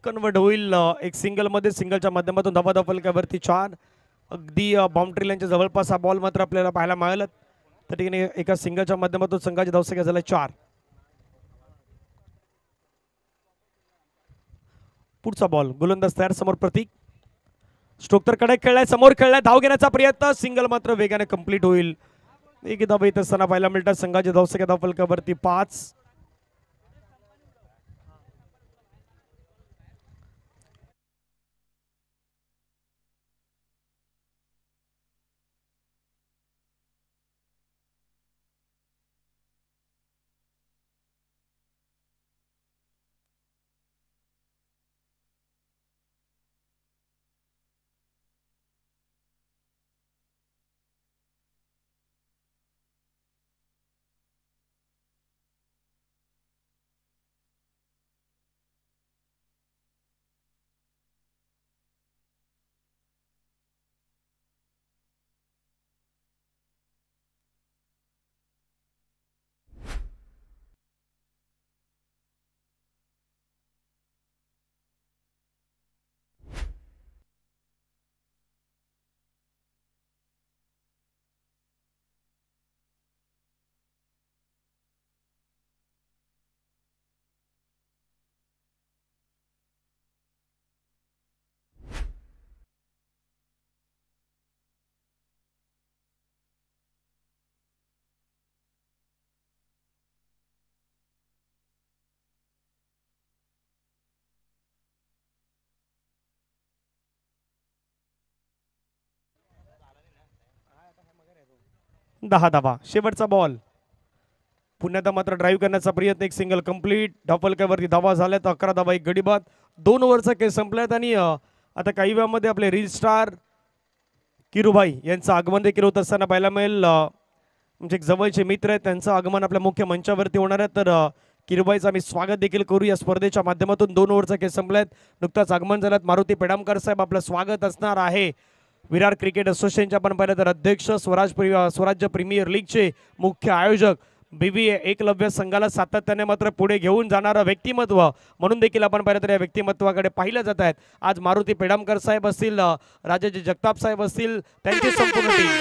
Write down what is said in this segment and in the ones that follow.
Convert होईल एक single मध्ये. सिंगलच्या माध्यमातून धावा फलकावरती 4. अगदी बाउंड्री लाईनच्या जवळपास हा बॉल मात्र आपल्याला पाहायला मिळाला. त्या ठिकाणी एका सिंगलच्या माध्यमातून संघाची धावसंख्या झाली 4. पुढचा बॉल गोलंदाज तयार. समोर प्रतीक. स्ट्रोक तर कडक खेळलाय, समोर खेळलाय, धाव घेण्याचा प्रयत्न. सिंगल मात्र वेगाने कंप्लीट होईल. एक धाव येत असताना पाहायला मिळतात. संघाची धावसंख्या धाव फलकावरती 5. दहा धावा. शेवटचा बॉल. पुण्यात मात्र ड्राईव्ह करण्याचा प्रयत्न. एक सिंगल कंप्लीट. धावफलकावरती धावा झाल्यात 11 धावा, एक गडी बाद. 2 ओव्हरचा खेळ संपल्यात आणि आता काही वेळामध्ये आपले रील स्टार किरूभाई यांचं आगमन देखील होत असताना पाहायला मिळेल. म्हणजे एक जवळचे मित्र आहेत, त्यांचं आगमन आपल्या मुख्य मंचावरती होणार आहे. तर किरूभाईचं आम्ही स्वागत देखील करू या स्पर्धेच्या माध्यमातून. 2 ओव्हरचा खेळ संपल्यात, नुकताच आगमन झाल्यात. मारुती पेडामकर साहेब आपलं स्वागत असणार आहे. विरार क्रिकेट असोसिएशनचे आपण पाहिलं तर अध्यक्ष, स्वराज्य प्रीमियर लीगचे मुख्य आयोजक, BBA एकलव्य संघाला सातत्याने मात्र पुढे घेऊन जाणारं व्यक्तिमत्व म्हणून देखील आपण पाहिलं तर या व्यक्तिमत्वाकडे पाहिलं जात आहेत. आज मारुती पेडामकर साहेब असतील, राजाजी जगताप साहेब असतील, त्यांची संपूर्ण टीम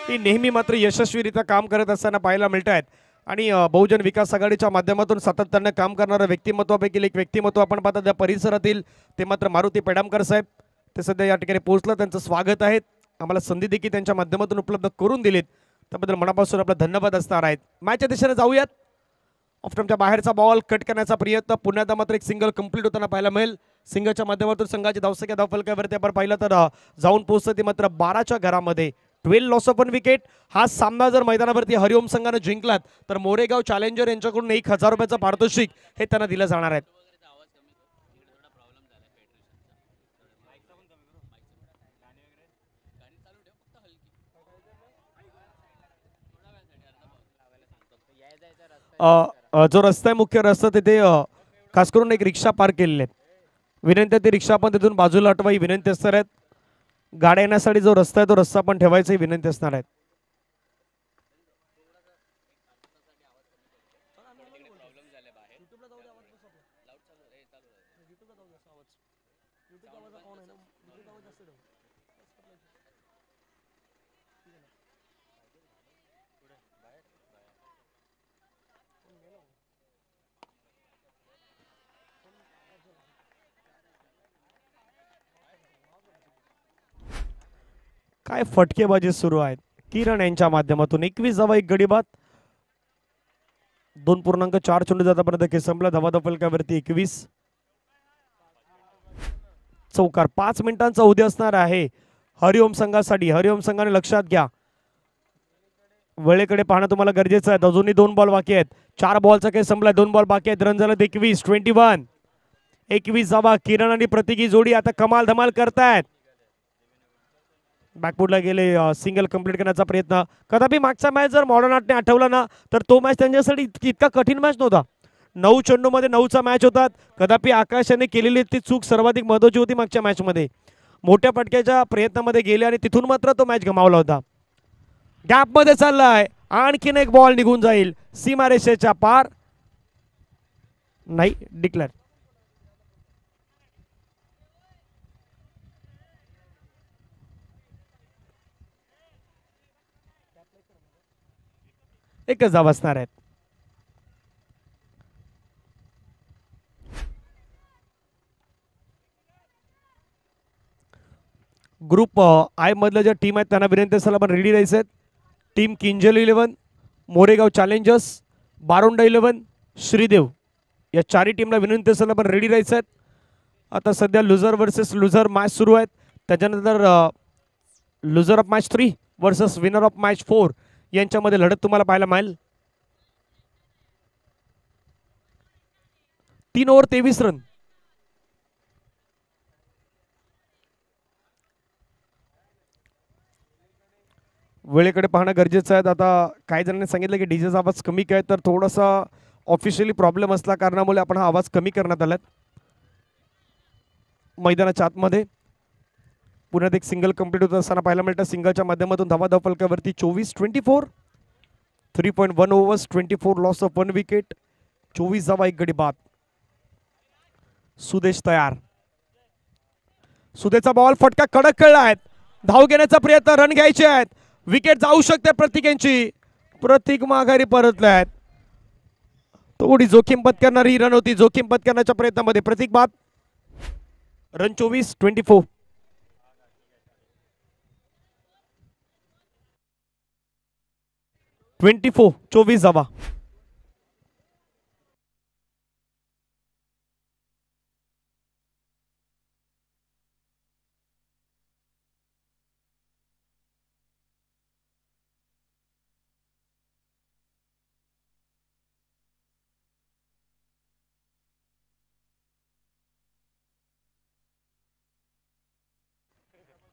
ही नेहमी मात्र यशस्वीरित्या काम करत असताना पाहायला मिळत आहेत. आणि बहुजन विकास आघाडीच्या माध्यमातून सातत्याने काम करणारं व्यक्तिमत्वापैकी एक व्यक्तिमत्व आपण पाहतात त्या परिसरातील, ते मात्र मारुती पेडामकर साहेब. ते सध्या या ठिकाणी पोहोचलं, त्यांचं स्वागत आहे. आम्हाला संधी देखील त्यांच्या माध्यमातून उपलब्ध करून दिलीत, त्याबद्दल मनापासून आपला धन्यवाद असणार आहेत. मॅचच्या दिशेने जाऊयात. ऑफस्टंपच्या बाहेरचा बॉल कट करण्याचा प्रयत्न. पुण्यात मात्र एक सिंगल कंप्लीट होताना पाहायला मिळेल. सिंगलच्या माध्यमातून संघाची धावसंख्या धावफलकावरती आपण पाहिलं तर जाऊन पोहोचतं ते मात्र 12च्या घरामध्ये. 12 लॉस ऑफ 1 विकेट. हा सामना जर मैदानावरती हरिओम संघाने जिंकलात तर मोरेगाव चॅलेंजर यांच्याकडून 1000 रुपयाचं पारितोषिक हे त्यांना दिलं जाणार आहे. जो रस्ता आहे, मुख्य रस्ता, तिथे खास करून एक रिक्षा पार्क केलेले आहेत. विनंती आहे ती रिक्षा पण तिथून बाजूला हटवाई विनंती असणार आहेत. गाड्या येण्यासाठी जो रस्ता आहे तो रस्ता पण ठेवायचा विनंती असणार आहे. काय फटकेबाजी सुरू आहेत किरण यांच्या माध्यमातून. 21 धावा, एक गडी बाद. 2.4 चेंडू जातापर्यंत खेळ संपला. धावा फलकावरती 21. चौकार. 5 मिनिटांचा उद्या असणार आहे हरिओम संघासाठी. हरिओम संघाने लक्षात घ्या, वेळेकडे पाहणं तुम्हाला गरजेचं आहे. अजूनही 2 बॉल बाकी आहेत. 4 बॉलचा खेळ संपला, 2 बॉल बाकी आहेत. रन झालं 21. 21 धावा. किरण आणि प्रतीकी जोडी आता कमाल धमाल करतायत. बॅकफुटला गेले, सिंगल कंप्लीट करण्याचा प्रयत्न. कदापि मागचा मॅच जर मॉडर्न आर्टने आठवला ना तर तो मॅच त्यांच्यासाठी इतका कठीण मॅच नव्हता. 9 चेंडूमध्ये 9चा मॅच होतात. कदापि आकाश यांनी केलेली ती चूक सर्वाधिक महत्त्वाची होती मागच्या मॅचमध्ये. मोठ्या पटक्याच्या प्रयत्नामध्ये गेले आणि तिथून मात्र तो मॅच गमावला होता. गॅपमध्ये चाललाय, आणखीन एक बॉल निघून जाईल सीमारेषेच्या पार. नाही डिक्लेअर. एकच धाव असणार आहेत. ग्रुप आय मधल्या ज्या टीम आहेत त्यांना विनंती असेल आपण रेडी राहायचं आहेत. टीम किंजल 11, मोरेगाव चॅलेंजर्स, बारोंडा 11, श्रीदेव या चारही टीमला विनंती असेल आपण रेडी राहायचं आहेत. आता सध्या लुझर वर्सेस लुझर मॅच सुरू आहेत. त्याच्यानंतर लुझर of match 3 versus winner of match 4 यांच्यामध्ये लढत तुम्हाला पाहायला मिळेल. 3 ओव्हर 23 रन. वेळेकडे पाहणं गरजेचं आहे. आता काही जणांनी सांगितलं की डीजेचा आवाज कमी काय, तर थोडासा ऑफिशियली प्रॉब्लेम असल्या कारणामुळे आपण हा आवाज कमी करण्यात आलाय. मैदानाच्या आतमध्ये पुण्यात एक सिंगल कंप्लीट होत असताना पाहायला मिळतं. सिंगलच्या माध्यमातून धावा फलकावरती 24-24, 3.1 ओव्हर्स, 24 लॉस ऑफ 1 विकेट, 24 धावा 1 गडी बाद. सुदेश तयार. सुदेशचा बॉल फटका कडक खेळला आहे. धाव घेण्याचा प्रयत्न, रन घ्यायचे आहेत. विकेट जाऊ शकते प्रतीक प्रतीक माघारी परतले आहेत. थोडी जोखीम पत्करणारी रन होती. जोखीम पत्करण्याच्या प्रयत्नामध्ये प्रतीक बाद. रन 24-24. 24 धावा.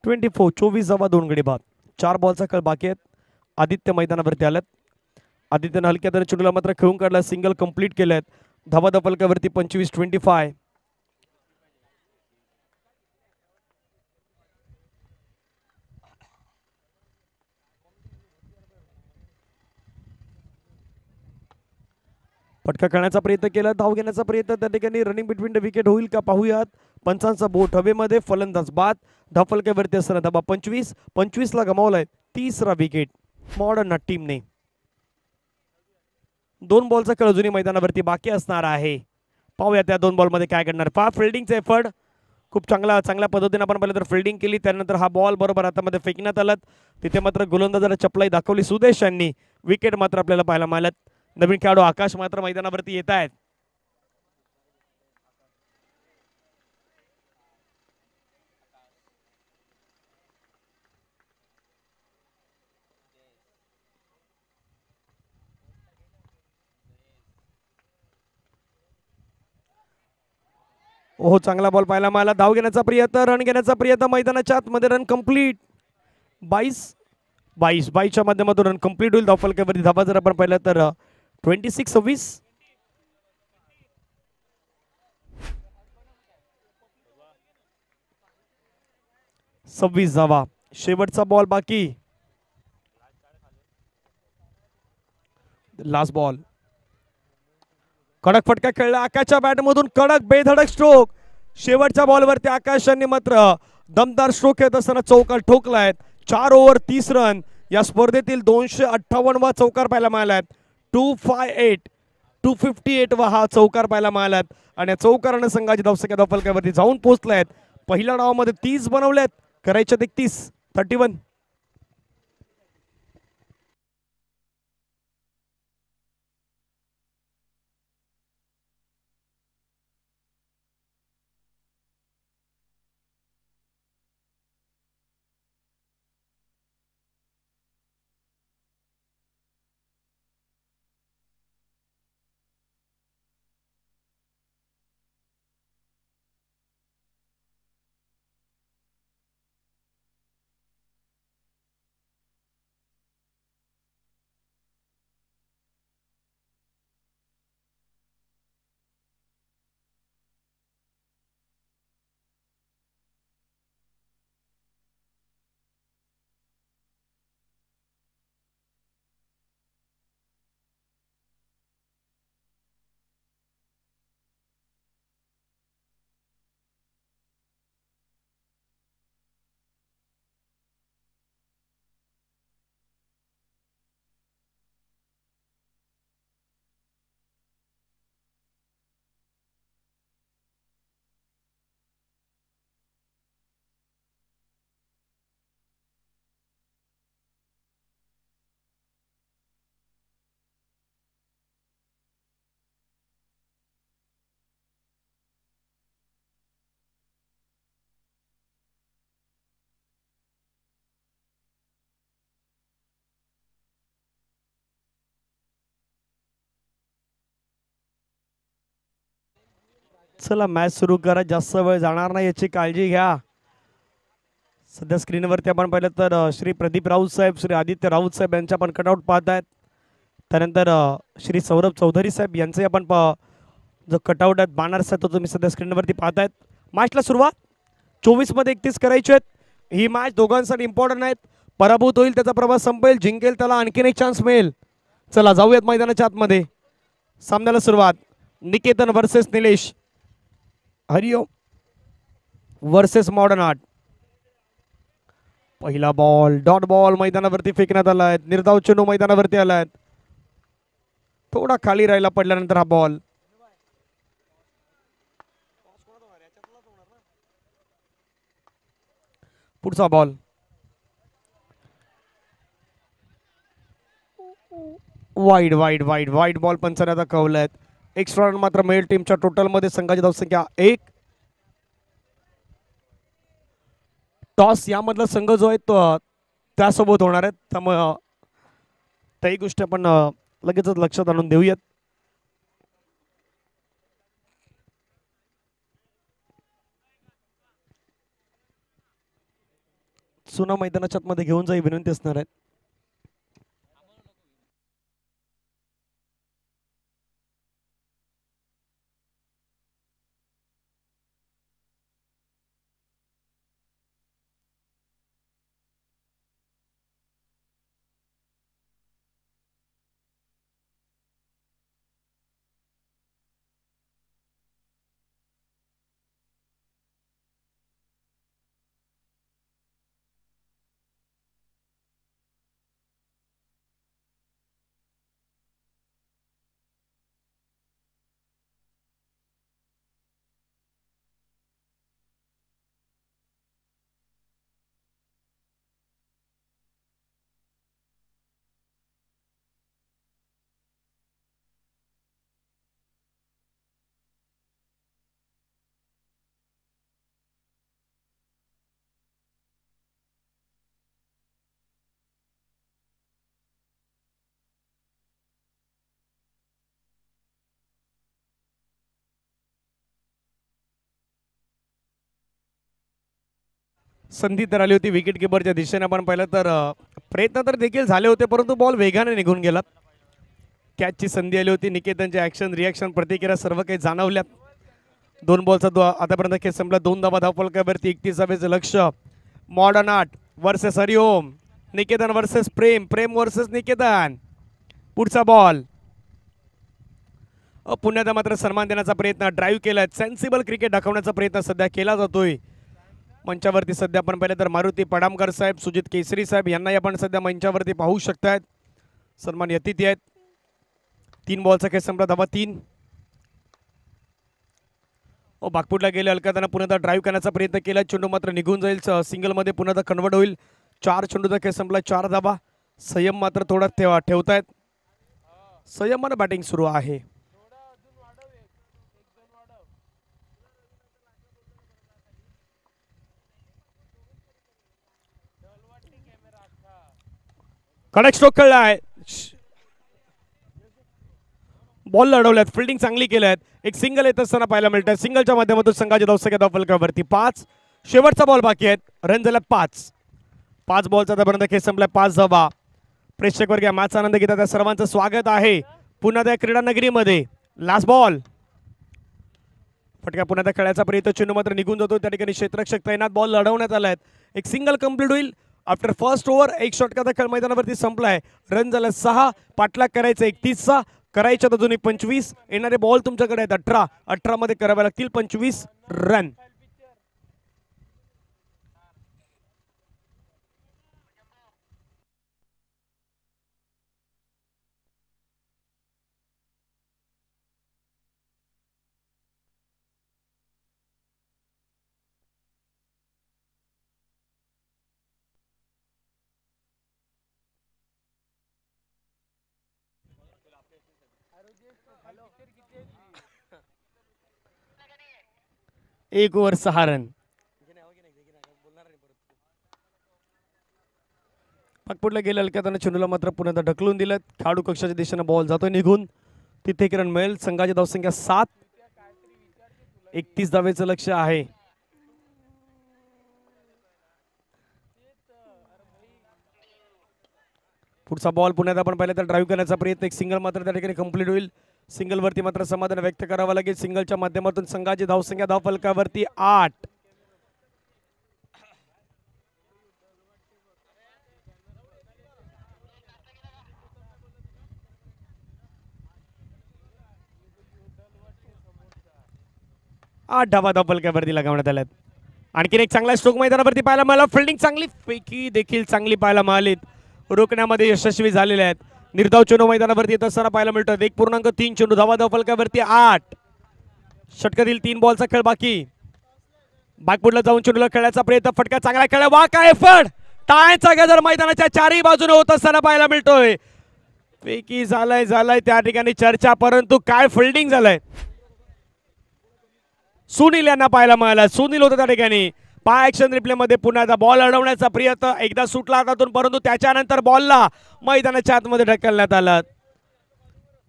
ट्वेंटी 24 धावा 2 गडी बाद. 4 बॉलचा खेळ बाकी आहेत. आदित्य मैदानावरती आल्यात. आदित्यनं हलक्या दर चुडूला मात्र खेळून काढला. सिंगल कंप्लीट केलेत. धावा फलकावरती 25-25. फटका खेळण्याचा प्रयत्न केला. धाव घेण्याचा प्रयत्न त्या ठिकाणी रनिंग बिटवीन द विकेट होईल का पाहूयात. पंचांचा बोट हवेमध्ये, फलंदाज बाद. धाव फलकावरती असताना धाबा 25 ला गमावलाय. 3रा विकेट मॉडर्न टीमने. 2 बॉलचा खेळ अजूनही मैदानावरती बाकी असणार आहे. पाहूया त्या 2 बॉलमध्ये काय करणार. फार फिल्डिंगचा एफर्ट खूप चांगल्या पद्धतीने आपण पहिलं तर फिल्डिंग केली. त्यानंतर हा बॉल बरोबर हातामध्ये फेकण्यात आला. तिथे मात्र गोलंदाजाला चपलाई दाखवली सुदेश यांनी. विकेट मात्र आपल्याला पाहायला मिळाल्यात. नवीन खेळाडू आकाश मात्र मैदानावरती येत आहेत. ओहो, चांगला बॉल पाहायला मिळाला. धाव घेण्याचा प्रयत्न, रन घेण्याचा प्रयत्न मैदानाच्या आतमध्ये. Run complete. 22 माध्यमातून रन कंप्लीट होईल. धाव फलकावरती धाबा जर आपण पाहिलं तर 26-26. 26 धावा. शेवटचा बॉल बाकी. Last ball. कडक फटका खेळला आकाशच्या बॅटमधून. कडक बेधडक स्ट्रोक. शेवटच्या बॉलवरती आकाशांनी मात्र दमदार स्ट्रोक येत असताना चौकार ठोकलाय. 4 ओव्हर 30 रन. या स्पर्धेतील 258 चौकार पाहायला मिळालाय. 258 वा हा चौकार पाहायला मिळालाय. आणि या चौकारानं संघाची धावसंख्या धाव फलकावरती जाऊन पोहोचलायत. पहिल्या डावामध्ये 30 बनवल्यात, करायच्या 31. चला मॅच सुरू करा, जास्त वेळ जाणार नाही याची काळजी घ्या. सध्या स्क्रीनवरती आपण पाहिलं तर श्री प्रदीप राऊत साहेब, श्री आदित्य राऊत साहेब यांच्या पण कटआउट पाहत आहेत. त्यानंतर श्री सौरभ चौधरी साहेब यांचे आपण जो कटआउट आहेत बॅनर्स आहेत तो तुम्ही सध्या स्क्रीनवरती पाहतायत. मॅचला सुरुवात 24 मध्ये 31 करायची आहेत. ही मॅच दोघांसाठी इम्पॉर्टंट आहेत. पराभूत होईल त्याचा प्रवास संपेल, जिंकेल त्याला आणखीन एक चान्स मिळेल. चला जाऊयात मैदानाच्या आतमध्ये. सामन्याला सुरुवात. निकेतन वर्सेस निलेश, हरिओम वर्सेस मॉडर्न आर्ट. पहिला बॉल डॉट बॉल मैदानावरती फेकण्यात आला आहे. निर्धाव चेंडू मैदानावरती आला आहे. थोडा खाली राहिला पडल्यानंतर हा बॉल. पुढचा ball. Wide wide wide wide ball Panchane दाखवला आहेत. एक्स्ट्रा रन मात्र मिळेल टीमच्या टोटलमध्ये. संघाची धावसंख्या 1. टॉस यामधला संघ जो आहे तो त्यासोबत होणार आहे, त्यामुळे त्याही गोष्टी आपण लगेचच लक्षात आणून देऊयात. सुना मैदानाच्या आतमध्ये घेऊन जाई विनंती असणार आहे. संधी तर आली होती विकेट किपरच्या दिशेने. आपण पाहिलं तर प्रयत्न तर देखील झाले होते, परंतु बॉल वेगाने निघून गेला. कॅचची संधी आली होती. निकेतनचे ऍक्शन रिॲक्शन प्रतिक्रिया सर्व काही जाणवल्यात. 2 बॉलचा आतापर्यंत खेळ संपला. 2 धावा धावफलकावरती. 31 धावेचं लक्ष. मॉडर्न आर्ट वर्सेस हरिओम. निकेतन वर्सेस प्रेम, प्रेम वर्सेस निकेतन. पुढचा बॉल. पुण्यात मात्र सन्मान देण्याचा प्रयत्न, ड्राईव्ह केलाय. सेन्सिबल क्रिकेट दाखवण्याचा प्रयत्न सध्या केला जातोय. मंचावरती सध्या आपण पाहिलं तर मारुती पडामकर साहेब, सुजित केसरी साहेब यांनाही आपण सध्या मंचावरती पाहू शकतायत. सन्मान अतिथी आहेत. 3 बॉलचा खेळ संपला. धावा 3. बागपूरला गेले अलकाताना पुन्हा ड्राईव्ह करण्याचा प्रयत्न केला. चेंडू मात्र निघून जाईल. सिंगलमध्ये पुन्हा कन्वर्ट होईल. 4 चेंडूचा खेळ संपला. 4 धावा. संयम मात्र थोडा ठेवतायत. संयमानं बॅटिंग सुरू आहे. कडक स्ट्रोक खेळलाय. बॉल लढवल्यात. फिल्डिंग चांगली केली आहेत. एक सिंगल येत असताना पाहायला मिळतं. सिंगलच्या माध्यमातून संघाची धावसंख्या धावफलकावरती 5. शेवटचा बॉल बाकी आहेत. रन झाला 5. 5 बॉलचा आतापर्यंत खेळ संपलाय. 5 धावा. प्रेक्षक वर्ग मॅचचा आनंद घेतात. त्या सर्वांचं स्वागत आहे पुन्हा त्या क्रीडा नगरीमध्ये. Last ball. फटका पुन्हा त्या खेळाचा प्रयत्न. चेंडू मात्र निघून जातो. त्या ठिकाणी क्षेत्ररक्षक तैनात. बॉल लढवण्यात आला आहे. एक सिंगल कंप्लीट होईल. आफ्टर फर्स्ट ओव्हर एक षटकाचा खेळ मैदानावरती संपलाय. रन झाला 6. पाठलाग करायचा 31चा. करायच्या अजून 25. येणारे बॉल तुमच्याकडे आहेत 18. 18 मध्ये करावे लागतील 25 रन. एक ओव्हर 6 रन. पाकपुटला गेले अलकाताना चेंडूला मात्र पुन्हा ढकलून दिलं. खेळाडू कक्षाच्या दिशेने बॉल जातोय निघून. तिथे एक रन मिळेल. संघाची धावसंख्या 7. 31 धावेचं लक्ष आहे. पुढचा बॉल पुण्यात आपण पाहिलं तर ड्राईव्ह करण्याचा प्रयत्न, एक सिंगल मात्र त्या ठिकाणी कंप्लीट होईल. सिंगल वरती मात्र समाधान व्यक्त करावं लागेल. सिंगलच्या माध्यमातून संघाची धावसंख्या धावफलकावरती 8. आठ धावा धावफलकावरती लगावण्यात आल्यात. आणखीन एक चांगला स्ट्रोक मैदानावरती पाहायला मिळाला. फिल्डिंग चांगली पैकी देखील चांगली पाहायला मिळालीत. रोखण्यामध्ये यशस्वी झालेले आहेत. निर्धाव चेंडू मैदानावरती येत असताना पाहायला मिळतात. 1.3 चेंडू धावा धावफलकावरती 8. षटकातील 3 बॉलचा खेळ बाकी. बॅकफुटला जाऊन चेंडूला खेळण्याचा प्रयत्न, फटका चांगला खेळला. वा काय एफर्ट! टाळ्यांचा गजर मैदानाच्या चारही बाजूने होत असताना पाहायला मिळतोय. पैकी झालाय त्या ठिकाणी चर्चा, परंतु काय फिल्डिंग झालंय. सुनील यांना पाहायला मिळाला. सुनील होतं त्या ठिकाणी. पाय ऍक्शन रिप्ले मध्ये पुन्हा बॉल अडवण्याचा प्रयत्न, एकदा सुटला हातातून, परंतु त्याच्यानंतर बॉलला मैदानाच्या आतमध्ये ढकलण्यात आलं.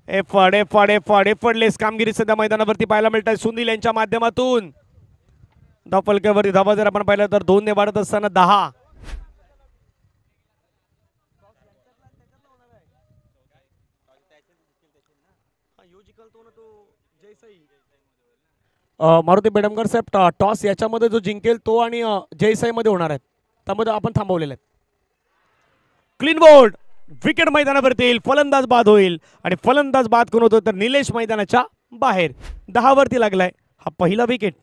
एफर्टलेस कामगिरी सध्या मैदानावरती पाहायला मिळत आहे सुनील यांच्या माध्यमातून. धावफलकावरती धावा जर आपण पाहिलं तर 2 ने वाढत असताना 10. मारुती बेडमकर साहेब, टॉस याच्यामध्ये जो जिंकेल तो आणि जयसाई मध्ये होणार आहेत, त्यामध्ये आपण थांबवलेले आहेत. क्लीन बोर्ड, विकेट मैदानावरती येईल. फलंदाज बाद होईल आणि फलंदाज बाद कोण होतो तर निलेश मैदानाच्या बाहेर. 10 वरती लागलाय हा पहिला विकेट.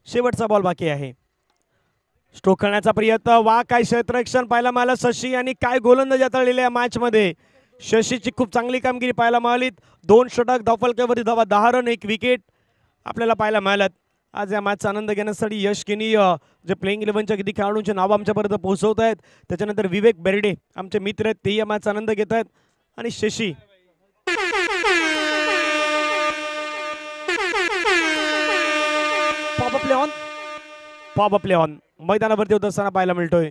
शेवटचा बॉल बाकी आहे. स्ट्रोक करण्याचा प्रयत्न, वा काय क्षेत्ररक्षण पाहायला मिळालं. शशी आणि काय गोलंदाज हाताळलेल्या या मॅच मध्ये. शशीची खूप चांगली कामगिरी पाहायला मिळाली. 2 षटक, धावफलकावरती धावा 10 रन, 1 विकेट आपल्याला पाहायला मिळाल्यात. आज या मॅचचा आनंद घेण्यासाठी यश केनी जे प्लेइंग 11च्या किती खेळाडूंचे नाव आमच्यापर्यंत पोहोचवत आहेत. त्याच्यानंतर विवेक बेर्डे आमचे मित्र आहेत, तेही या मॅचचा आनंद घेत आहेत. आणि शशी पॉप प्ले ऑन मैदानावरती होत असताना पाहायला मिळतोय.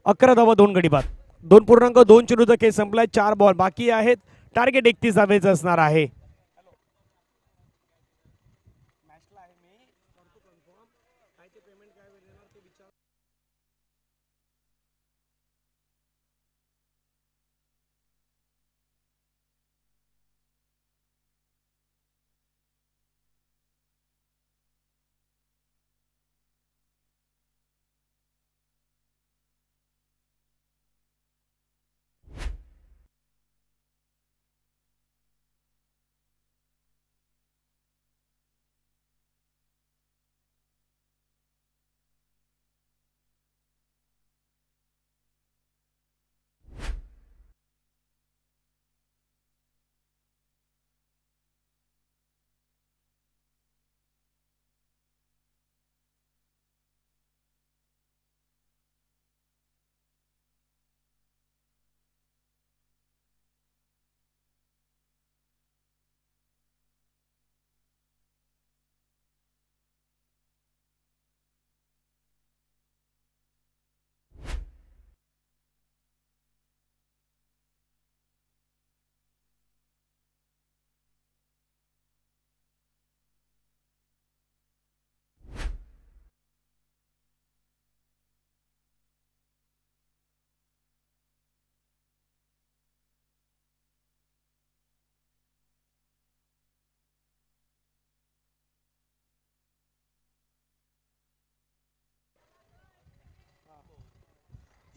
अकरा धावा 2 गडी बाद. 2.2 चेंडूचा खेळ संपलाय. 4 बॉल बाकी आहेत. टार्गेट 31 धावेचं असणार आहे.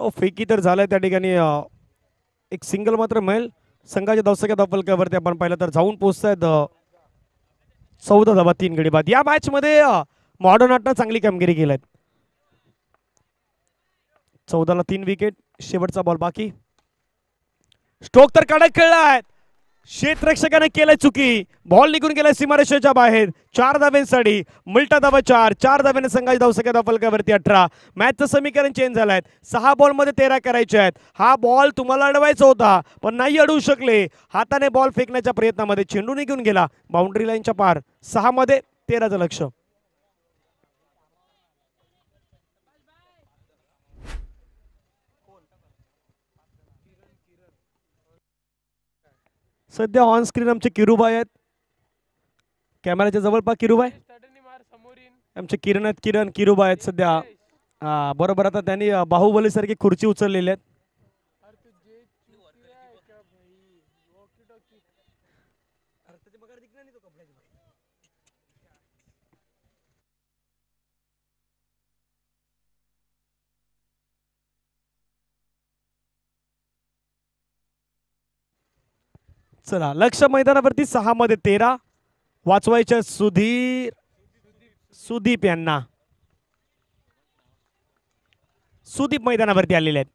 फेकी तर झालाय त्या ठिकाणी एक सिंगल मात्र मिळेल संघाच्या धावसंख्या धावफलकावरती आपण पाहिलं तर जाऊन पोहोचतायत 14 धावा 3 गडी बाद. या मॅच मध्ये मॉडर्न आर्टनं चांगली कामगिरी केली. 14ला 3 विकेट. शेवटचा बॉल बाकी. स्ट्रोक तर कडक खेळलाय. क्षेत्ररक्षकाने केलं चुकी. बॉल निघून गेला सीमारेषेच्या बाहेर. 4 धाब्यांसाठी मिल्टा धावा 4. 4 धाब्याने संघाची धावसंख्या धावफलकावरती 18. मॅचचं समीकरण चेंज झालंय. 6 बॉल मध्ये 13 करायचे आहेत. हा बॉल तुम्हाला अडवायचा होता पण नाही अडवू शकले. हाताने बॉल फेकण्याच्या प्रयत्नामध्ये चेंडू निघून गेला बाउंड्री लाईनच्या पार. 6 मध्ये 13चं लक्ष. सध्या ऑन स्क्रीन आमचे किरूबाई आहेत. कॅमेराच्या जवळ पा किरूबाई. आमचे किरण आहेत. किरण किरूबाई आहेत सध्या. बरोबर आता त्यांनी बाहुबली सारखी खुर्ची उचललेली आहेत. चला लक्ष मैदानावरती 6 मध्ये 13 वाचवायच्या सुदीप यांना. सुदीप मैदानावरती आलेले आहेत.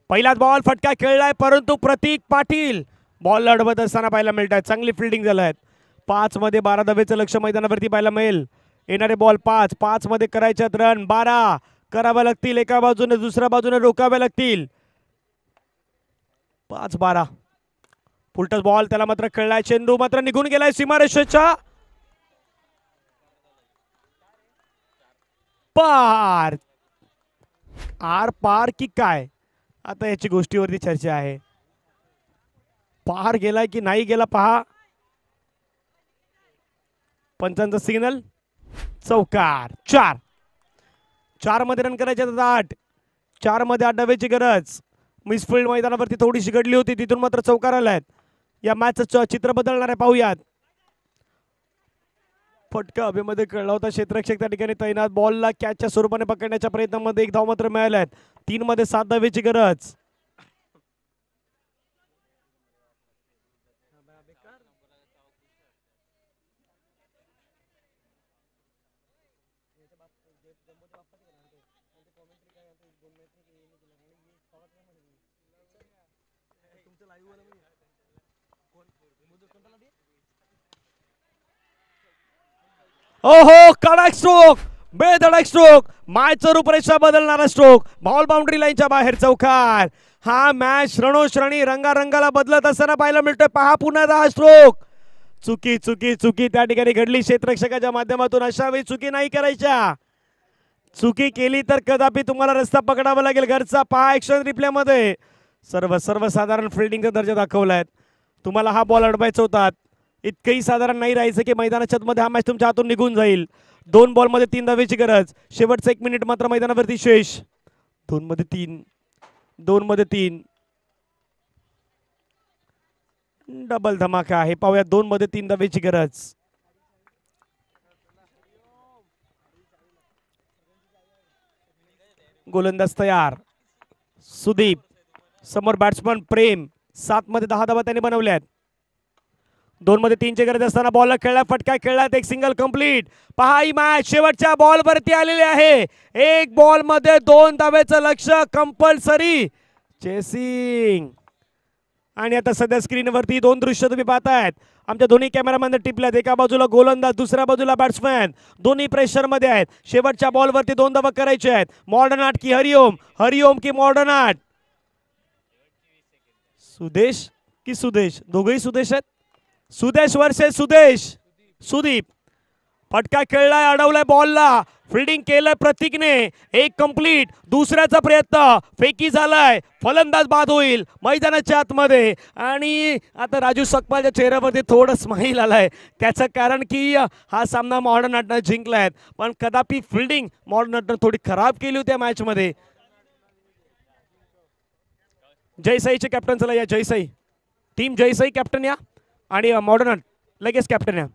पहिलाच बॉल फटका खेळलाय परंतु प्रतीक पाटील बॉल अडवत असताना पाहायला मिळत आहे. चांगली फिल्डिंग झालं आहे. 5 मध्ये 12 धावेचं लक्ष मैदानावरती पाहायला मिळेल. येणारे बॉल 5 मध्ये करायच्यात रन 12 कराव्या लागतील. एका बाजूने दुसऱ्या बाजूने रोकाव्या लागतील. 5-12 फुलटस बॉल त्याला मात्र खेळलाय. चेंडू मात्र निघून गेलाय सीमारेषेच्या पार. आर पार की काय आता याची गोष्टीवरती चर्चा आहे. पार गेलाय की नाही गेला पहा. पंचांचा सिग्नल. चौकार. 4 मध्ये रन करायचे 8. 4 मध्ये 8 धावेची गरज. मिसफिल्ड मैदानावरती थोडीशी घडली होती तिथून मात्र चौकार आलाय. या मॅचचं चित्र बदलणार आहे पाहूयात. फटका हवेमध्ये खेळला होता. क्षेत्ररक्षक त्या ठिकाणी तैनात. बॉलला कॅचच्या स्वरूपाने पकडण्याच्या प्रयत्नामध्ये 1 धाव मात्र मिळाल्यात. 3 मध्ये 7 धावेची गरज. ओहो कडक स्ट्रोक. बेधडक स्ट्रोक. मॅचचं रूपरेषा बदलणारा स्ट्रोक. बॉल बाउंड्री लाईनच्या बाहेर चौकार. हा मॅच रणोश्रणी रंगारंगाला बदलत असताना पाहायला मिळतोय. पहा पुन्हा 10 स्ट्रोक. चुकी चुकी चुकी त्या ठिकाणी घडली क्षेत्ररक्षकाच्या माध्यमातून. अशा वेळी चुकी नाही करायच्या. चुकी केली तर कदापि तुम्हाला रस्ता पकडावा लागेल. घरचा पहा ऍक्शन रिप्ले मध्ये सर्वसाधारण फिल्डिंगचा दर्जा दाखवलाय. तुम्हाला हा बॉल अडवायचा होता. इतकंही साधारण नाही राहायचं की मैदानाच्या मध्ये हा मॅच तुमच्या हातून निघून जाईल. 2 बॉल मध्ये 3 धावेची गरज. शेवटचा 1 मिनिट मात्र मैदानावरती शेष. 2 मध्ये 3 डबल धमाका आहे. पाहूया 2 मध्ये 3 धावेची गरज. गोलंदाज तयार. सुदीप समोर बॅट्समन प्रेम. 7 मध्ये 10 धावा त्यांनी बनवल्यात. 2 मध्ये 3 ची गरज असताना बॉलला खेळला. फटका खेळला. एक सिंगल कंप्लीट. पहा ही मॅच शेवटच्या बॉल वरती आलेली आहे. 1 बॉल मध्ये 2 धावेचं लक्ष कंपल्सरी चेसिंग. आणि आता सध्या स्क्रीनवरती 2 दृश्य तुम्ही पाहतायत. आमच्या दोन्ही कॅमेरामॅन टिपल्यात. एका बाजूला गोलंदाज दुसऱ्या बाजूला बॅट्समॅन. दोन्ही प्रेशर मध्ये आहेत. शेवटच्या बॉल वरती 2 धावा करायचे आहेत. मॉडर्न आर्ट की हरिओम. हरिओम की मॉडर्न आर्ट. सुदेश की सुदेश. दोघेही सुदेश आहेत. सुदेश वर्सेस सुदीप. फटका खेळलाय. अडवलाय बॉलला. फिल्डिंग केलंय प्रतीकने. 1 कंप्लीट. दुसऱ्याचा प्रयत्न फेकी झालाय. फलंदाज बाद होईल मैदानाच्या आतमध्ये. आणि आता राजू सकपालच्या चेहऱ्यावरती थोडं स्माईल आलाय. त्याचं कारण की हा सामना मॉडर्न आर्टनं जिंकलाय पण कदापि फिल्डिंग मॉडर्न आर्टनं थोडी खराब केली होती मॅच मध्ये. जयसाईचे कॅप्टन चला या. जयसाई टीम जयसाई कॅप्टन या. आणि मॉडर्न आर्ट लगेच कॅप्टन या.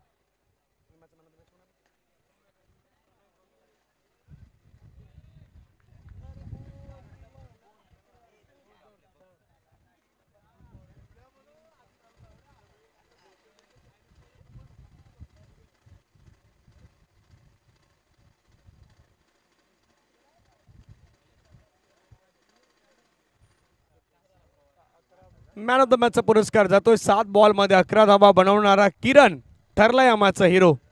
मॅन ऑफ द मॅचचा पुरस्कार जातोय 7 बॉलमध्ये 11 धावा बनवणारा किरण ठरला या मॅचचा हिरो.